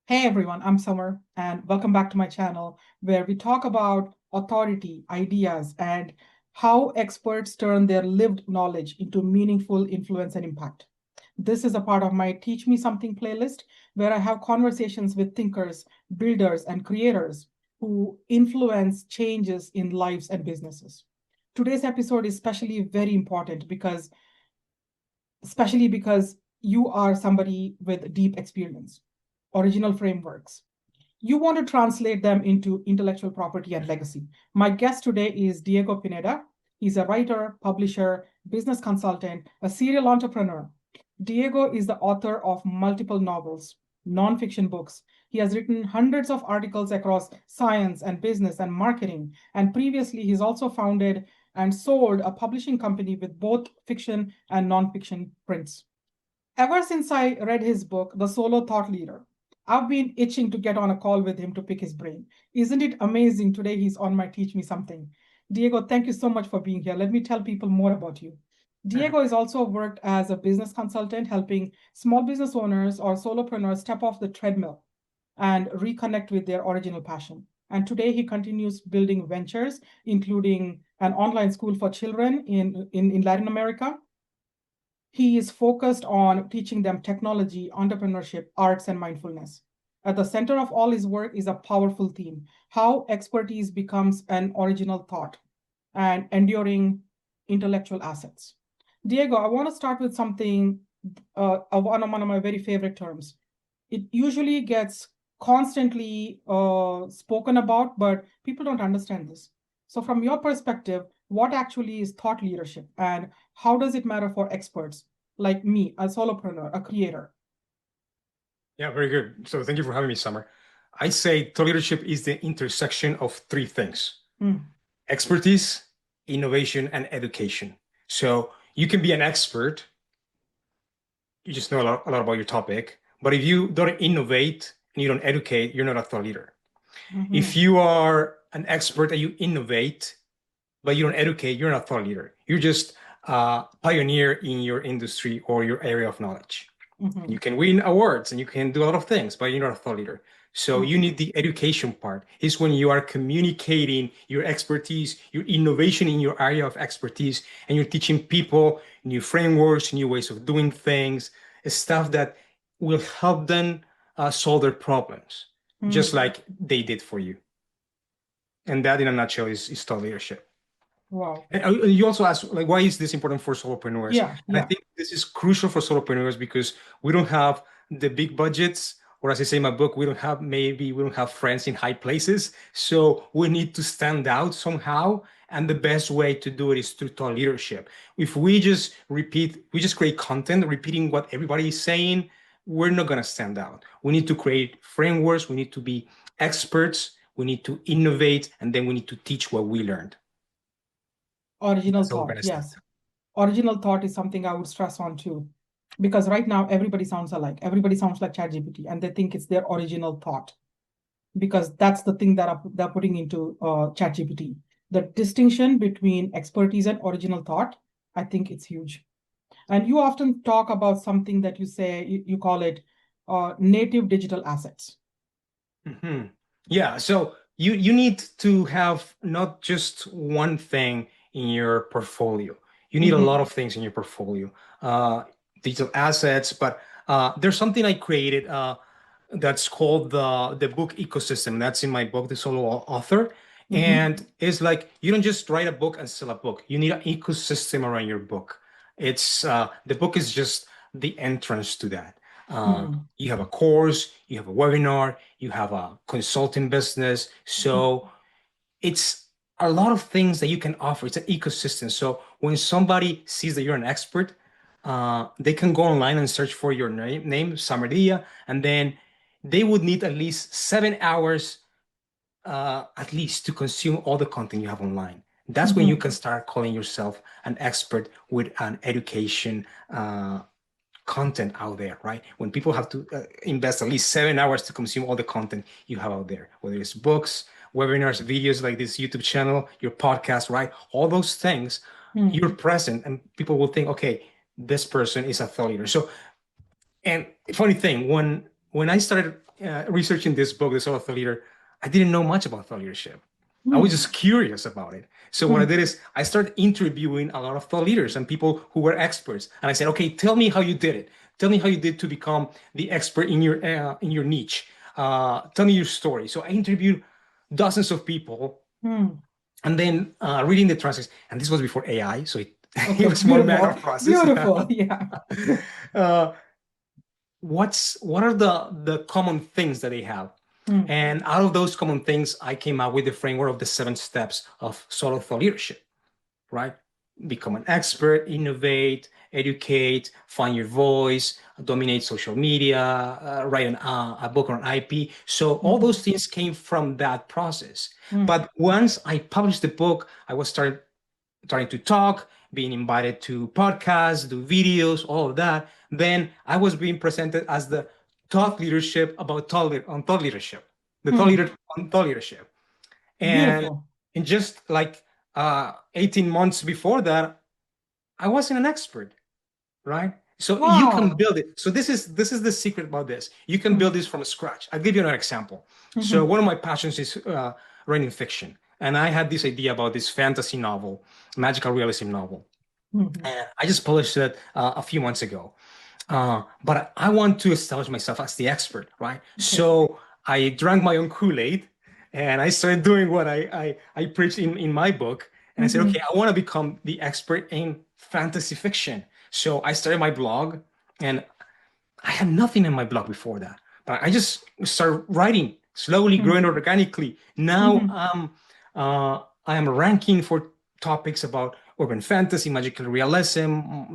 Hey everyone, I'm Summer, and welcome back to my channel where we talk about authority, ideas, and how experts turn their lived knowledge into meaningful influence and impact. This is a part of my Teach Me Something playlist where I have conversations with thinkers, builders, and creators who influence changes in lives and businesses. Today's episode is especially because you are somebody with deep experience, original frameworks. You want to translate them into intellectual property and legacy. My guest today is Diego Pineda. He's a writer, publisher, business consultant, a serial entrepreneur. Diego is the author of multiple novels, nonfiction books. He has written hundreds of articles across science and business and marketing. And previously, he's also founded and sold a publishing company with both fiction and nonfiction prints. Ever since I read his book, The Solo Thought Leader, I've been itching to get on a call with him to pick his brain. Isn't it amazing? Today he's on my Teach Me Something. Diego, thank you so much for being here. Let me tell people more about you. Diego has also worked as a business consultant, helping small business owners or solopreneurs step off the treadmill and reconnect with their original passion. And today he continues building ventures, including an online school for children in Latin America. He is focused on teaching them technology, entrepreneurship, arts, and mindfulness. At the center of all his work is a powerful theme: how expertise becomes an original thought and enduring intellectual assets. Diego, I want to start with something, one of my very favorite terms. It usually gets constantly spoken about, but people don't understand this. So, from your perspective, what actually is thought leadership and how does it matter for experts like me, a solopreneur, a creator? Yeah, very good. So thank you for having me, Summer. I say thought leadership is the intersection of three things: Mm, expertise, innovation, and education. So you can be an expert, you just know a lot about your topic, but if you don't innovate and you don't educate, you're not a thought leader. If mhm. you are an expert and you innovate, but you don't educate, you're not a thought leader. You're just a pioneer in your industry or your area of knowledge. You Mhm. can win awards and you can do a lot of things, but you're not a thought leader. So you Mhm. need the education part. Is when you are communicating your expertise, your innovation in your area of expertise, and you're teaching people new frameworks, new ways of doing things, stuff that will help them solve their problems, just Mhm. like they did for you. And that, in a nutshell, is thought leadership. Wow. And you also asked, like, why is this important for solopreneurs? Yeah, And I yeah. think this is crucial for solopreneurs because we don't have the big budgets, or as I say in my book, we don't have friends in high places. So we need to stand out somehow. And the best way to do it is through thought leadership. If we just create content repeating what everybody is saying, we're not going to stand out. We need to create frameworks, we need to be experts, we need to innovate, and then we need to teach what we learned. Original That's how we're thought. going to stand Yes. Original thought is something I would stress on too. Because right now everybody sounds alike. Everybody sounds like ChatGPT and they think it's their original thought because that's the thing that they're putting into ChatGPT. The distinction between expertise and original thought, I think it's huge. And you often talk about something that you say, you call it native digital assets. hmm Yeah, so you need to have not just one thing in your portfolio. You need a Mhm. lot of things in your portfolio. Uh, Digital assets, but there's something I created that's called the book ecosystem. That's in my book, The Solo Author. Mhm. And it's like you don't just write a book and sell a book. You need an ecosystem around your book. It's the book is just the entrance to that. Mhm. You have a course, you have a webinar, you have a consulting business. So it's a lot of things that you can offer. It's an ecosystem. So when somebody sees that you're an expert, they can go online and search for your name, Samaria, and then they would need at least 7 hours, at least to consume all the content you have online. That's when you Mhm. can start calling yourself an expert with an education content out there, right? When people have to invest at least 7 hours to consume all the content you have out there, whether it's books, webinars, videos like this YouTube channel, your podcast, right? All those things, you're Mhm. present, and people will think, okay, this person is a thought leader. So, and funny thing, when I started researching this book, The Soul of Thought Leader, I didn't know much about thought leadership. I was just curious about it. So what I did is I started interviewing a lot of thought leaders and people who were experts. And I said, okay, tell me how you did it. Tell me how you did to become the expert in your niche. Tell me your story. So I interviewed dozens of people, and then reading the transcripts. And this was before AI, so it was more manual process. Beautiful, yeah. What are the common things that they have? And out of those common things, I came out with the framework of the 7 steps of solo thought leadership, right? Become an expert, innovate, educate, find your voice, dominate social media, write a book on IP. So all those things came from that process. But once I published the book, I was starting to talk, being invited to podcasts, do videos, all of that. Then I was being presented as the thought leadership about thought leadership, the thought leader on thought leadership. And Beautiful. in just like 18 months before that, I wasn't an expert, right? So you can build it. So this is the secret about this. You can build this from scratch. I'll give you another example. So one of my passions is writing fiction. And I had this idea about this fantasy novel, magical realism novel. And I just published it a few months ago. But I want to establish myself as the expert, right? So I drank my own Kool-Aid and I started doing what I preach in my book. And I said, okay, I want to become the expert in fantasy fiction. So I started my blog, and I had nothing in my blog before that. But I just started writing, slowly growing organically. Now I am ranking for topics about urban fantasy, magical realism,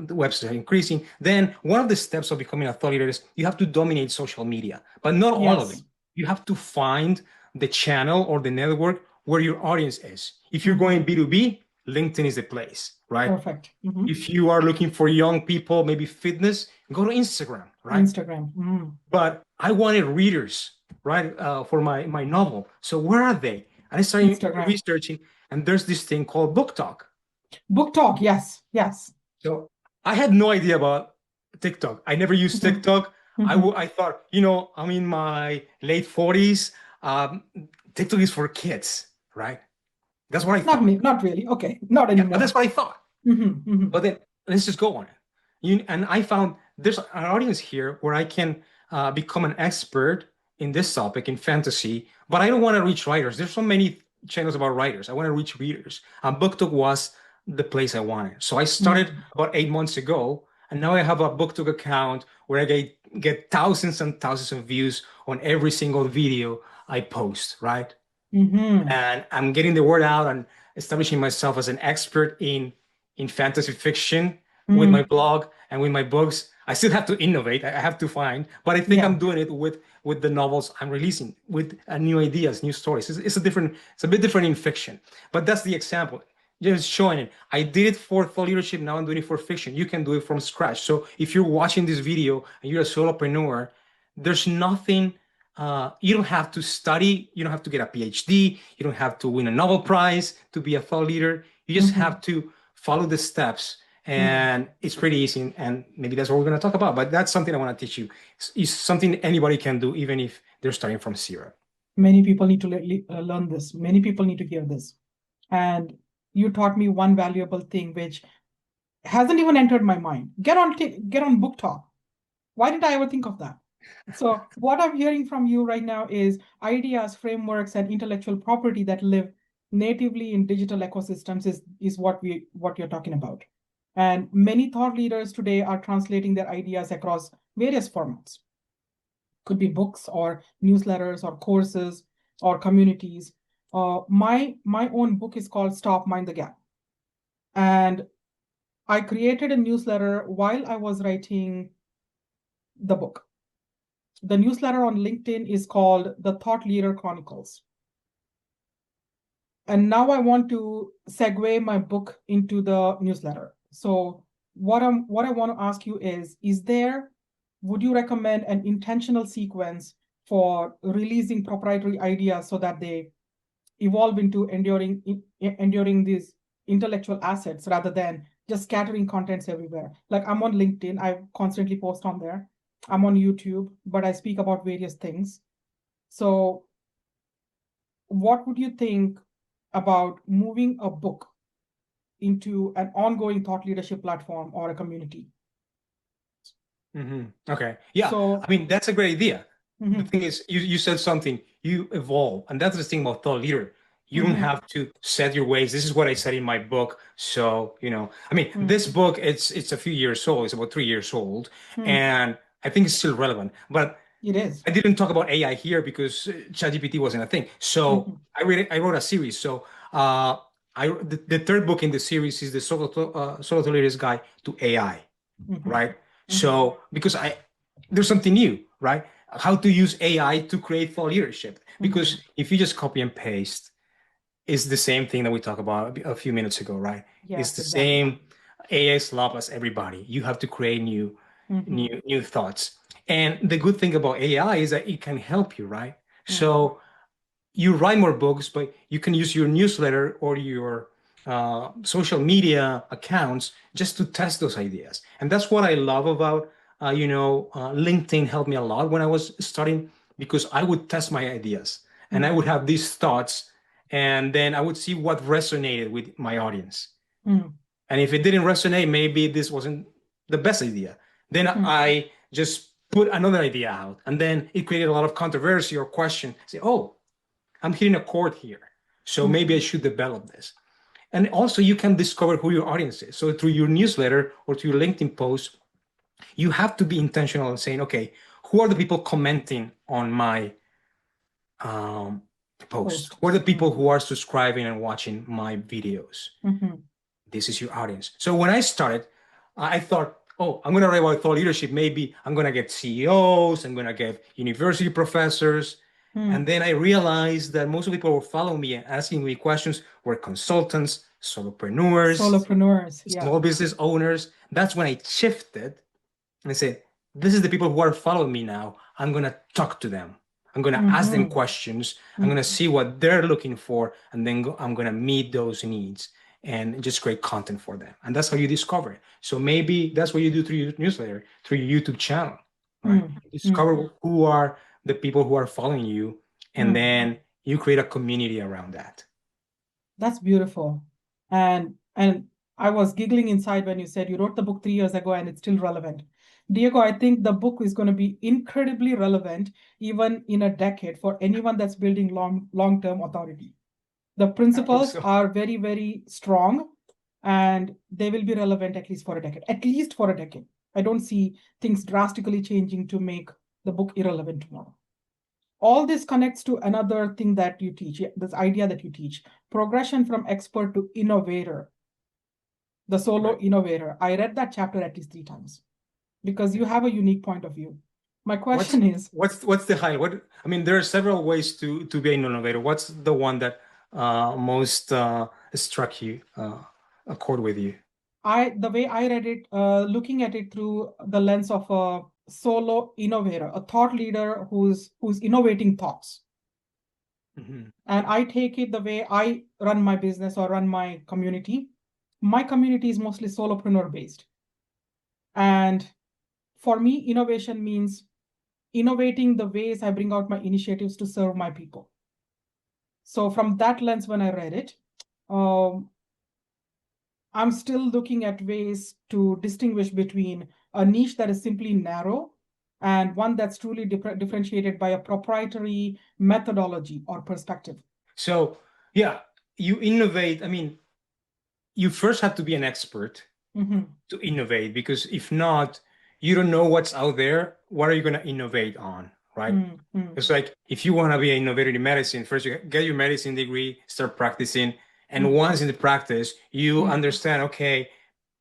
the websites are increasing. Then one of the steps of becoming a thought leader is you have to dominate social media, but not all of it. You have to find the channel or the network where your audience is. If you're going B2B, LinkedIn is the place, right? Perfect. If you are looking for young people, maybe fitness, go to Instagram, right? Instagram. But I wanted readers, right, for my novel. So where are they? And I started researching, and there's this thing called Book Talk. Book Talk, yes. So I had no idea about TikTok. I never used TikTok. I thought, I'm in my late 40s. TikTok is for kids, right? That's what I thought. Not me, not really. Okay, not anymore. But that's what I thought. But then let's just go on it. And I found there's an audience here where I can become an expert in this topic in fantasy, but I don't want to reach writers. There's so many channels about writers. I want to reach readers. BookTok was the place I wanted. So I started about 8 months ago, and now I have a BookTok account where I get thousands and thousands of views on every single video I post, right? And I'm getting the word out and establishing myself as an expert in fantasy fiction with my blog and with my books. I still have to innovate. I have to find, but I think I'm doing it with the novels I'm releasing, with new ideas, new stories. It's a bit different in fiction, but that's the example. Just showing it. I did it for thought leadership. Now I'm doing it for fiction. You can do it from scratch. So if you're watching this video and you're a solopreneur, there's nothing. You don't have to study. You don't have to get a PhD. You don't have to win a Nobel Prize to be a thought leader. You just have to follow the steps, and it's pretty easy. And maybe that's what we're going to talk about. But that's something I want to teach you. It's something anybody can do, even if they're starting from zero. Many people need to learn this. Many people need to hear this. And you taught me one valuable thing which hasn't even entered my mind. Get on Book Talk. Why did I ever think of that? So what I'm hearing from you right now is ideas, frameworks, and intellectual property that live natively in digital ecosystems is what you're talking about. And many thought leaders today are translating their ideas across various formats. Could be books or newsletters or courses or communities. My own book is called Stop Mind the Gap. And I created a newsletter while I was writing the book. The newsletter on LinkedIn is called The Thought Leader Chronicles. And now I want to segue my book into the newsletter. So what I want to ask you is would you recommend an intentional sequence for releasing proprietary ideas so that they evolve into enduring these intellectual assets rather than just scattering contents everywhere? Like I'm on LinkedIn, I constantly post on there. I'm on YouTube, but I speak about various things. So what would you think about moving a book into an ongoing thought leadership platform or a community? Okay. Yeah. So, I mean, that's a great idea. The mhm, thing is, you said something, you evolve. And that's the thing about thought leader. You don't mhm, have to set your ways. This is what I said in my book. So, I mean, mhm, this book, it's a few years old. It's about 3 years old. mhm. And I think it's still relevant. But It is. I didn't talk about AI here because ChatGPT wasn't a thing. So Mhm, I wrote a series. So the third book in the series is the Solo Leader's Guide to AI, mhm, right? mhm, So because there's something new, right? How to use AI to create thought leadership. mhm. Because if you just copy and paste, it's the same thing that we talked about a few minutes ago, right? It's Yes, the exactly. same AI slop as everybody. You have to create Mhm, new thoughts. And the good thing about AI is that it can help you, right? mhm, So you write more books, but you can use your newsletter or your social media accounts just to test those ideas. And that's what I love about, LinkedIn helped me a lot when I was starting because I would test my ideas and I would mhm, have these thoughts and then I would see what resonated with my audience. mhm, And if it didn't resonate, maybe this wasn't the best idea. Then mhm, I just put another idea out and then it created a lot of controversy or question. Say, oh, I'm hitting a chord here. So maybe I mhm, should develop this. And also, you can discover who your audience is. So, through your newsletter or through your LinkedIn post, you have to be intentional in saying, okay, who are the people commenting on my um, post? Post. Who are the people Mhm, who are subscribing and watching my videos? mhm, This is your audience. So, when I started, I thought, oh, I'm going to write about thought leadership. Maybe I'm going to get CEOs, I'm going to get university professors. And mhm. then I realized that most of the people who were following me and asking me questions were consultants, solopreneurs, Solopreneurs. Yeah. small business owners. That's when I shifted and I said, this is the people who are following me now. I'm going to talk to them. I'm going to ask them Mhm, questions. I'm going to mhm, see what they're looking for. And then I'm going to meet those needs and just create content for them. And that's how you discover it. So maybe that's what you do through your newsletter, through your YouTube channel, right? mhm, You mhm, discover who are the people who are following you. And mhm. then you create a community around that. That's beautiful. And I was giggling inside when you said you wrote the book 3 years ago and it's still relevant. Diego, I think the book is going to be incredibly relevant even in a decade for anyone that's building long-term authority. The I hope principles so. are very, very strong and they will be relevant at least for a decade. At least for a decade. I don't see things drastically changing to make the book irrelevant tomorrow. All this connects to another thing that you teach, this idea that you teach, progression from expert to innovator, the solo Right. innovator. I read that chapter at least 3 times because you Yeah. have a unique point of view. My What's question is, what's the highlight? What I mean, there are several ways to be an innovator. What's the one that most struck you, a chord with you? the way I read it, looking at it through the lens of a solo innovator, a thought leader who's innovating thoughts. Hmm. And I take it the way I run my business or run my community. My community is mostly solopreneur based. And for me, innovation means innovating the ways I bring out my initiatives to serve my people. So from that lens, when I read it, um, I'm still looking at ways to distinguish between a niche that is simply narrow and one that's truly differentiated by a proprietary methodology or perspective. So yeah, you innovate. I mean, you first have to be an expert Mhm, to innovate because if not, you don't know what's out there. What are you going to innovate on, right? mm, mm, It's like if you want to be an innovator in medicine, first you get your medicine degree, start practicing, and mm, once in the practice, you mm, understand, okay,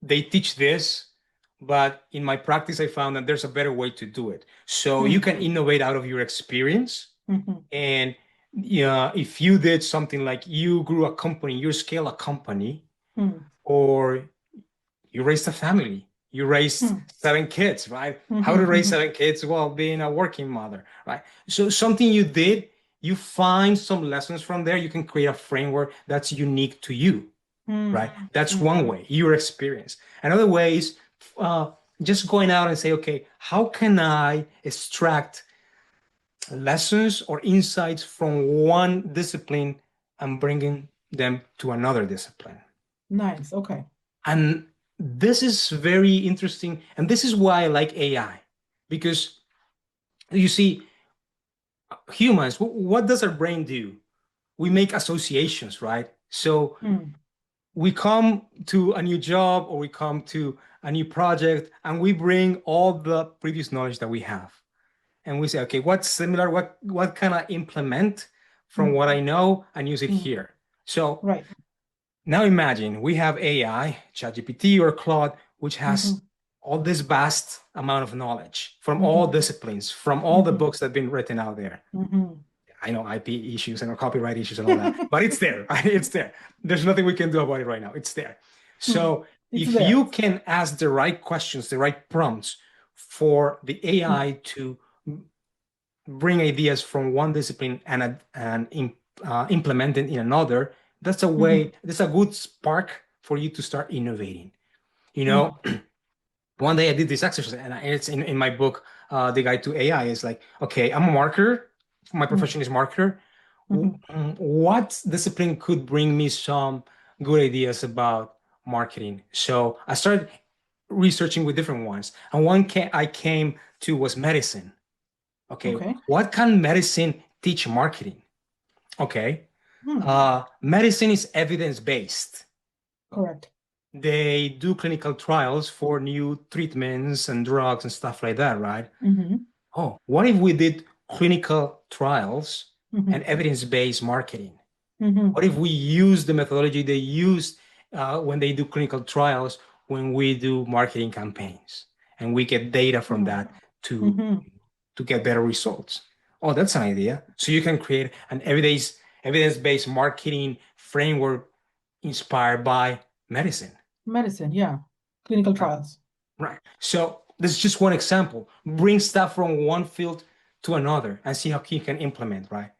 they teach this, but in my practice, I found that there's a better way to do it. So you mm, can innovate out of your experience. mhm, And yeah, if you did something like you grew a company, you scale a company, mm, or you raised a family. You raised mm, 7 kids, right? How to mhm, raise mhm, 7 kids while being a working mother, right? So something you did, you find some lessons from there. You can create a framework that's unique to you, mm, right? That's mm, one way, your experience. Another way is just going out and say, okay, how can I extract lessons or insights from one discipline and bringing them to another discipline? Nice. Okay. And this is very interesting. And this is why I like AI, because you see, humans, what does our brain do? We make associations, right? So Hmm. we come to a new job or we come to a new project and we bring all the previous knowledge that we have. And we say, okay, what's similar? What can I implement from Hmm. what I know and use it Hmm. here? So Right. now imagine we have AI, ChatGPT or Claude, which Mm-hmm. has all this vast amount of knowledge from all Mm-hmm. disciplines, from all the Mm-hmm. books that have been written out there. Mm-hmm. I know IP issues and copyright issues and all that, but it's there. It's there. There's nothing we can do about it right now. It's there. Hmm. So It's if there. you can ask the right questions, the right prompts for the Hmm. AI to bring ideas from one discipline implement it in another, that's a Hmm. way, that's a good spark for you to start innovating. You Hmm. know, one day I did this exercise, and it's in my book, The Guide to AI. Is like, okay, I'm a marketer. My Hmm. profession is marketer. Hmm. What discipline could bring me some good ideas about marketing? So I started researching with different ones, and I came to was medicine. Okay, Okay. what can medicine teach marketing? Okay, Hmm. medicine is evidence-based. Correct. They do clinical trials for new treatments and drugs and stuff like that, right? Mm-hmm. Oh, what if we did clinical trials Mm-hmm. and evidence-based marketing? Mm-hmm. What if we use the methodology they use when they do clinical trials when we do marketing campaigns, and we get data from Hmm. that to Mm-hmm. to get better results? Oh, that's an idea. So you can create an evidence-based marketing framework inspired by medicine. Medicine, yeah. Clinical Right. trials. Right. So this is just one example. Bring stuff from one field to another and see how you can implement, right?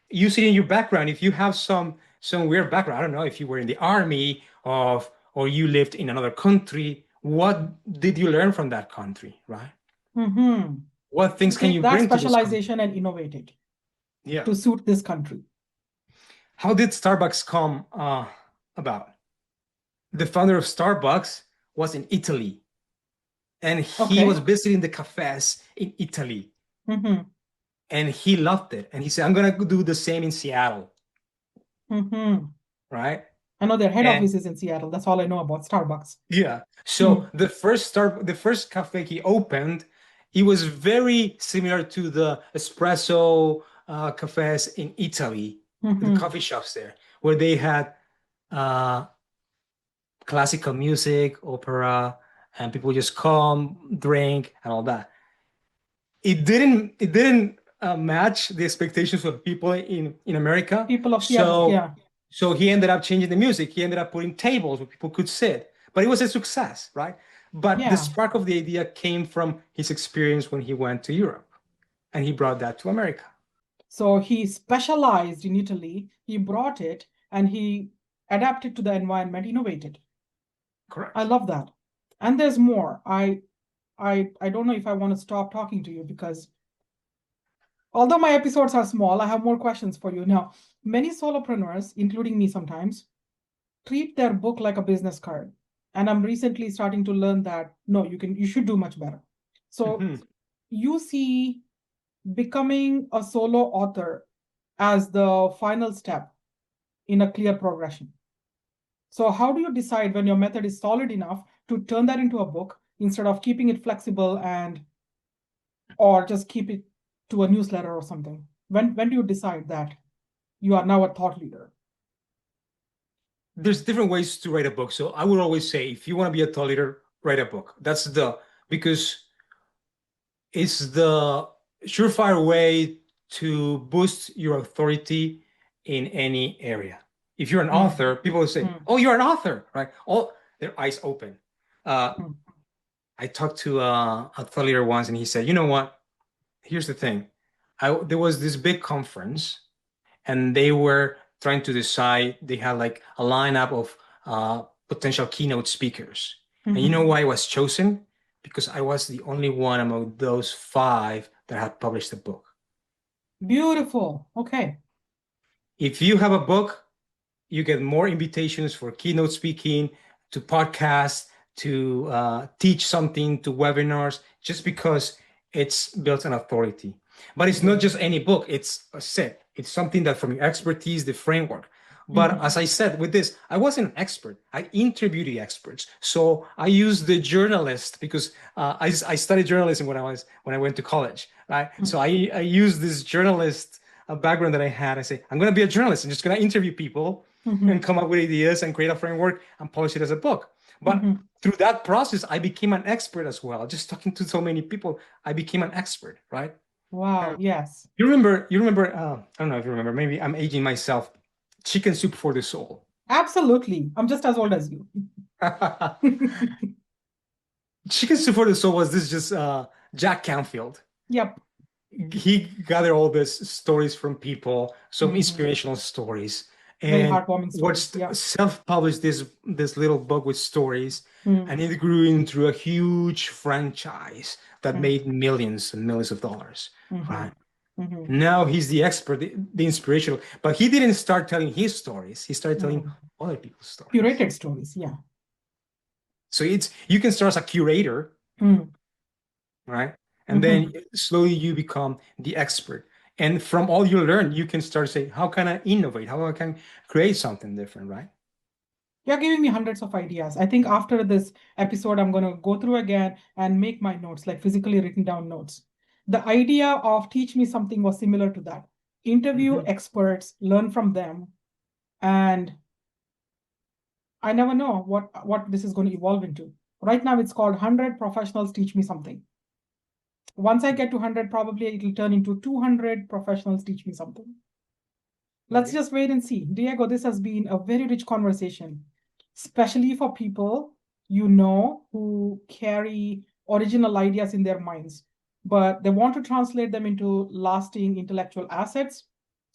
Use it in your background. If you have some weird background, I don't know if you were in the army of or you lived in another country, what did you learn from that country, right? Mm-hmm. What things can Take you that bring to this country? specialization and innovate it Yeah. to suit this country. How did Starbucks come about? The founder of Starbucks was in Italy and he was Okay. visiting the cafes in Italy Mm-hmm. and he loved it. And he said, I'm gonna do the same in Seattle, Mm-hmm. right? I know their head And office is in Seattle. That's all I know about Starbucks. yeah, so Hmm. the first cafe he opened, it was very similar to the espresso cafes in Italy, the Mm-hmm. coffee shops there, where they had uh, classical music, opera, and people just come, drink, and all that. It didn't match the expectations of people in America. People of Seattle, So yeah. so he ended up changing the music. He ended up putting tables where people could sit. But it was a success, right? But the Yeah. spark of the idea came from his experience when he went to Europe, and he brought that to America. So he specialized in Italy. He brought it and he adapted to the environment, innovated. I Correct. love that. And there's more. I don't know if I want to stop talking to you because although my episodes are small, I have more questions for you. Now, many solopreneurs, including me sometimes, treat their book like a business card. And I'm recently starting to learn that no, you should do much better. So Mhm. you see becoming a solo author as the final step in a clear progression. So how do you decide when your method is solid enough to turn that into a book instead of keeping it flexible and or just keep it to a newsletter or something? When do you decide that you are now a thought leader? There's different ways to write a book. So I would always say, if you want to be a thought leader, write a book. That's the because it's the surefire way to boost your authority in any area. If you're an Mm, author, people will say, mm, "Oh, you're an author," right? All their eyes open. Uh, mm, I talked to a thought leader once, and he said, "You know what? Here's the thing. There was this big conference, and they were trying to decide. They had like a lineup of potential keynote speakers, and you know mhm, why I was chosen? because I was the only one among those five that had published a book. Beautiful. Okay. If you have a book, you get more invitations for keynote speaking, to podcasts, to teach something, to webinars, just because it's built on authority. But it's not just any book. It's a set. It's something that from your expertise, the framework. But as I said, with this, I wasn't an expert. I interviewed the experts. So I used the journalist because I studied journalism when I went to college, right? So I used this journalist background that I had. I say, I'm going to be a journalist. I'm just going to interview people and come up with ideas and create a framework and publish it as a book. But through that process, I became an expert as well. Just talking to so many people, I became an expert, right? Wow. Yes. You remember, I don't know if you remember, maybe I'm aging myself, Chicken Soup for the Soul. Absolutely. I'm just as old as you. Chicken Soup for the Soul was this just Jack Canfield. Yep. He gathered all these stories from people, some inspirational stories. Very And heartwarming stories. Yeah. self-published this little book with stories, and it grew into a huge franchise that made millions and millions of dollars, right? Now he's the expert, the inspirational, but he didn't start telling his stories. He started telling other people's stories. Curated stories. Yeah. So you can start as a curator, right? And then slowly you become the expert. And from all you learn, you can start saying, how can I innovate? How I can create something different, right? You're giving me hundreds of ideas. I think after this episode, I'm going to go through again and make my notes, like physically written down notes. The idea of teach me something was similar to that. Interview experts, learn from them, and I never know what this is going to evolve into. Right now, it's called 100 Professionals Teach Me Something. Once I get to 100, probably it'll turn into 200 Professionals Teach Me Something. Let's just wait and see. Diego, this has been a very rich conversation, especially for people who carry original ideas in their minds, but they want to translate them into lasting intellectual assets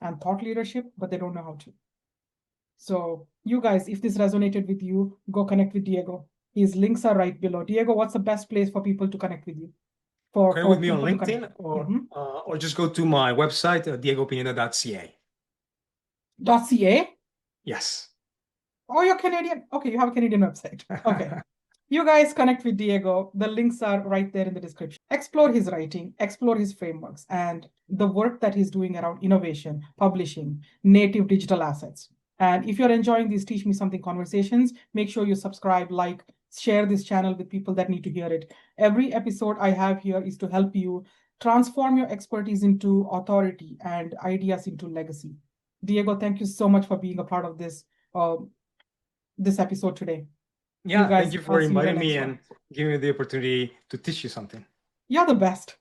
and thought leadership, but they don't know how to. So you guys, if this resonated with you, go connect with Diego. His links are right below. Diego, what's the best place for people to connect with you? Connect with me on LinkedIn or just go to my website, diegopineda.ca. .ca? Yes. Oh, you're Canadian. Okay, you have a Canadian website. Okay. You guys connect with Diego. The links are right there in the description. Explore his writing, explore his frameworks, and the work that he's doing around innovation, publishing, native digital assets. And if you're enjoying these Teach Me Something conversations, make sure you subscribe, like, share this channel with people that need to hear it. Every episode I have here is to help you transform your expertise into authority and ideas into legacy. Diego, thank you so much for being a part of this episode today. Yeah, thank you for inviting me and giving me the opportunity to teach you something. You're the best.